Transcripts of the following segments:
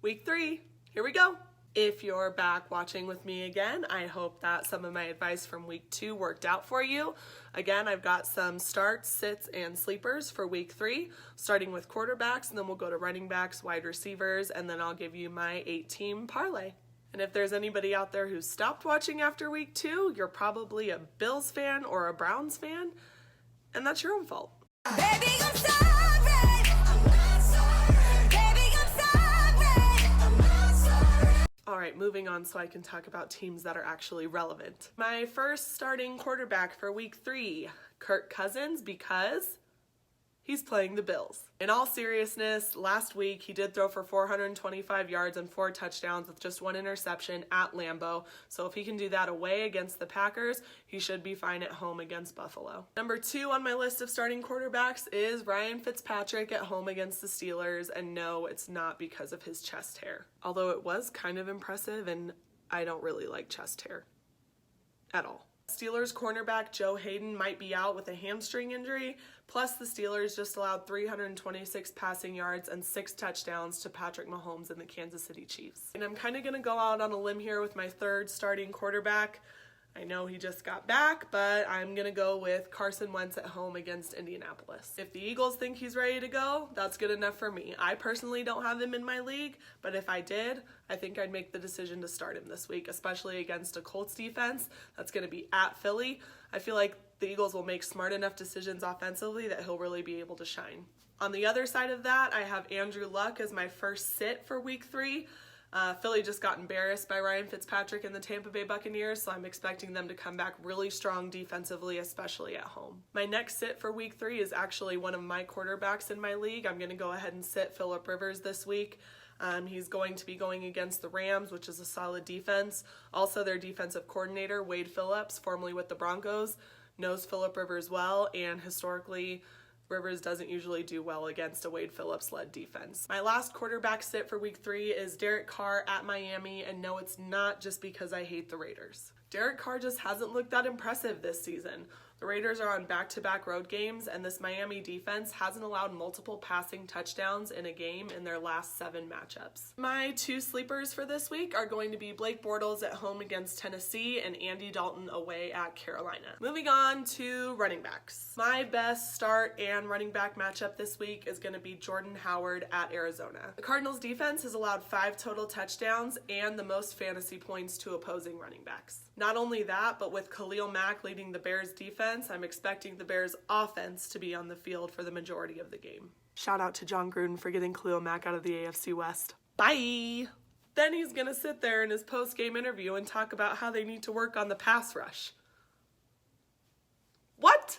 Week 3, here we go. If you're back watching with me again, I hope that some of my advice from week 2 worked out for you. Again, I've got some starts, sits, and sleepers for week 3, starting with quarterbacks, and then we'll go to running backs, wide receivers, and then I'll give you my 8-team parlay. And if there's anybody out there who stopped watching after week 2, you're probably a Bills fan or a Browns fan, and that's your own fault. Baby, I'm sorry. I'm not sorry. Baby, I'm sorry. I'm not sorry. All right, moving on so I can talk about teams that are actually relevant. My first starting quarterback for week 3, Kirk Cousins, because he's playing the Bills. In all seriousness, last week he did throw for 425 yards and 4 touchdowns with just 1 interception at Lambeau. So if he can do that away against the Packers, he should be fine at home against Buffalo. Number 2 on my list of starting quarterbacks is Ryan Fitzpatrick at home against the Steelers. And no, it's not because of his chest hair. Although it was kind of impressive, and I don't really like chest hair at all. Steelers cornerback Joe Hayden might be out with a hamstring injury, plus the Steelers just allowed 326 passing yards and 6 touchdowns to Patrick Mahomes and the Kansas City Chiefs. And I'm kind of going to go out on a limb here with my third starting quarterback. I know he just got back, but I'm going to go with Carson Wentz at home against Indianapolis. If the Eagles think he's ready to go, that's good enough for me. I personally don't have him in my league, but if I did, I think I'd make the decision to start him this week, especially against a Colts defense that's going to be at Philly. I feel like the Eagles will make smart enough decisions offensively that he'll really be able to shine. On the other side of that, I have Andrew Luck as my first sit for week 3. Philly just got embarrassed by Ryan Fitzpatrick and the Tampa Bay Buccaneers, so I'm expecting them to come back really strong defensively, especially at home. My next sit for week 3 is actually one of my quarterbacks in my league. I'm going to go ahead and sit Phillip Rivers this week. He's going to be going against the Rams, which is a solid defense. Also, their defensive coordinator, Wade Phillips, formerly with the Broncos, knows Phillip Rivers well, and historically, Rivers doesn't usually do well against a Wade Phillips-led defense. My last quarterback sit for week 3 is Derek Carr at Miami, and no, it's not just because I hate the Raiders. Derek Carr just hasn't looked that impressive this season. The Raiders are on back-to-back road games, and this Miami defense hasn't allowed multiple passing touchdowns in a game in their last 7 matchups. My 2 sleepers for this week are going to be Blake Bortles at home against Tennessee and Andy Dalton away at Carolina. Moving on to running backs. My best start and running back matchup this week is going to be Jordan Howard at Arizona. The Cardinals defense has allowed 5 total touchdowns and the most fantasy points to opposing running backs. Not only that, but with Khalil Mack leading the Bears defense, I'm expecting the Bears offense to be on the field for the majority of the game. Shout out to John Gruden for getting Khalil Mack out of the AFC West. Bye! Then he's going to sit there in his post-game interview and talk about how they need to work on the pass rush. What?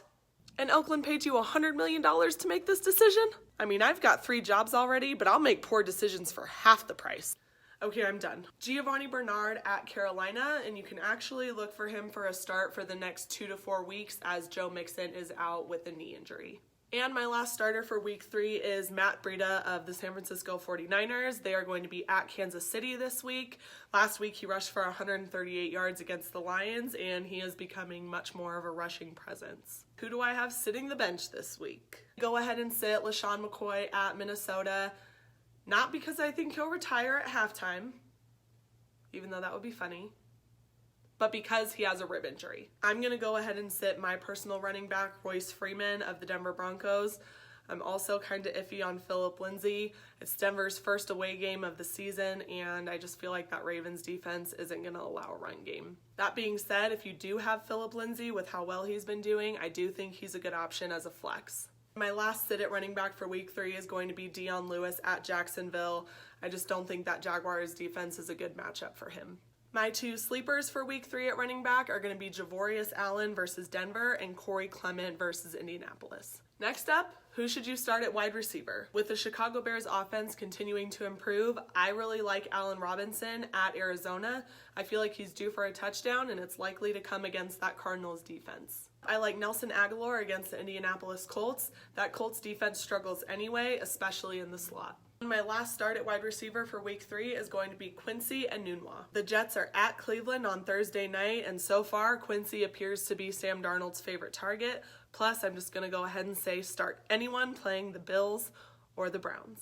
And Oakland paid you $100 million to make this decision? I mean, I've got 3 jobs already, but I'll make poor decisions for half the price. Okay, I'm done. Giovanni Bernard at Carolina, and you can actually look for him for a start for the next 2 to 4 weeks as Joe Mixon is out with a knee injury. And my last starter for week 3 is Matt Breida of the San Francisco 49ers. They are going to be at Kansas City this week. Last week he rushed for 138 yards against the Lions, and he is becoming much more of a rushing presence. Who do I have sitting the bench this week? Go ahead and sit LaShawn McCoy at Minnesota. Not because I think he'll retire at halftime, even though that would be funny, but because he has a rib injury. I'm going to go ahead and sit my personal running back, Royce Freeman of the Denver Broncos. I'm also kind of iffy on Phillip Lindsay. It's Denver's first away game of the season, and I just feel like that Ravens defense isn't going to allow a run game. That being said, if you do have Phillip Lindsay with how well he's been doing, I do think he's a good option as a flex. My last sit at running back for week 3 is going to be Dion Lewis at Jacksonville. I just don't think that Jaguars defense is a good matchup for him. My 2 sleepers for week 3 at running back are going to be Javorius Allen versus Denver and Corey Clement versus Indianapolis. Next up, who should you start at wide receiver? With the Chicago Bears offense continuing to improve, I really like Allen Robinson at Arizona. I feel like he's due for a touchdown, and it's likely to come against that Cardinals defense. I like Nelson Aguilar against the Indianapolis Colts. That Colts defense struggles anyway, especially in the slot. My last start at wide receiver for week 3 is going to be Quincy Enunwa. The Jets are at Cleveland on Thursday night, and so far Quincy appears to be Sam Darnold's favorite target. Plus, I'm just going to go ahead and say start anyone playing the Bills or the Browns.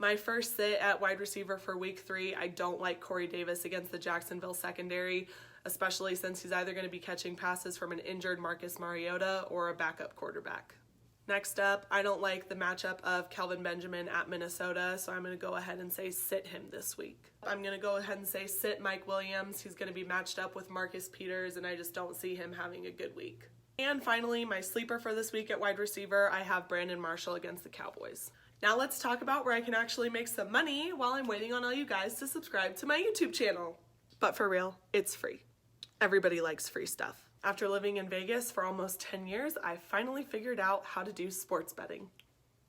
My first sit at wide receiver for week 3, I don't like Corey Davis against the Jacksonville secondary, especially since he's either going to be catching passes from an injured Marcus Mariota or a backup quarterback. Next up, I don't like the matchup of Kelvin Benjamin at Minnesota, so I'm going to go ahead and say sit him this week. I'm going to go ahead and say sit Mike Williams. He's going to be matched up with Marcus Peters, and I just don't see him having a good week. And finally, my sleeper for this week at wide receiver, I have Brandon Marshall against the Cowboys. Now let's talk about where I can actually make some money while I'm waiting on all you guys to subscribe to my YouTube channel. But for real, it's free. Everybody likes free stuff. After living in Vegas for almost 10 years, I finally figured out how to do sports betting.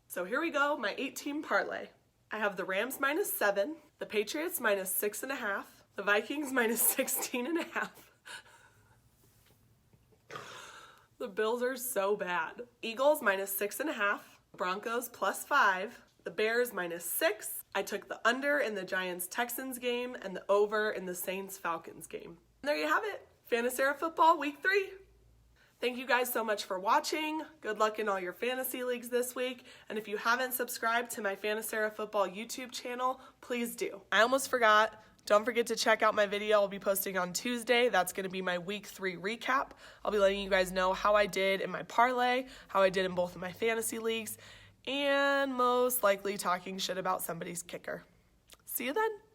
So here we go, my 8-team parlay. I have the Rams -7, the Patriots -6.5, the Vikings -16.5. The Bills are so bad. Eagles -6.5, Broncos +5, the Bears -6. I took the under in the Giants-Texans game and the over in the Saints-Falcons game. And there you have it. Fantasera Football Week 3. Thank you guys so much for watching. Good luck in all your fantasy leagues this week. And if you haven't subscribed to my Fantasera Football YouTube channel, please do. I almost forgot. Don't forget to check out my video I'll be posting on Tuesday. That's going to be my Week 3 recap. I'll be letting you guys know how I did in my parlay, how I did in both of my fantasy leagues, and most likely talking shit about somebody's kicker. See you then.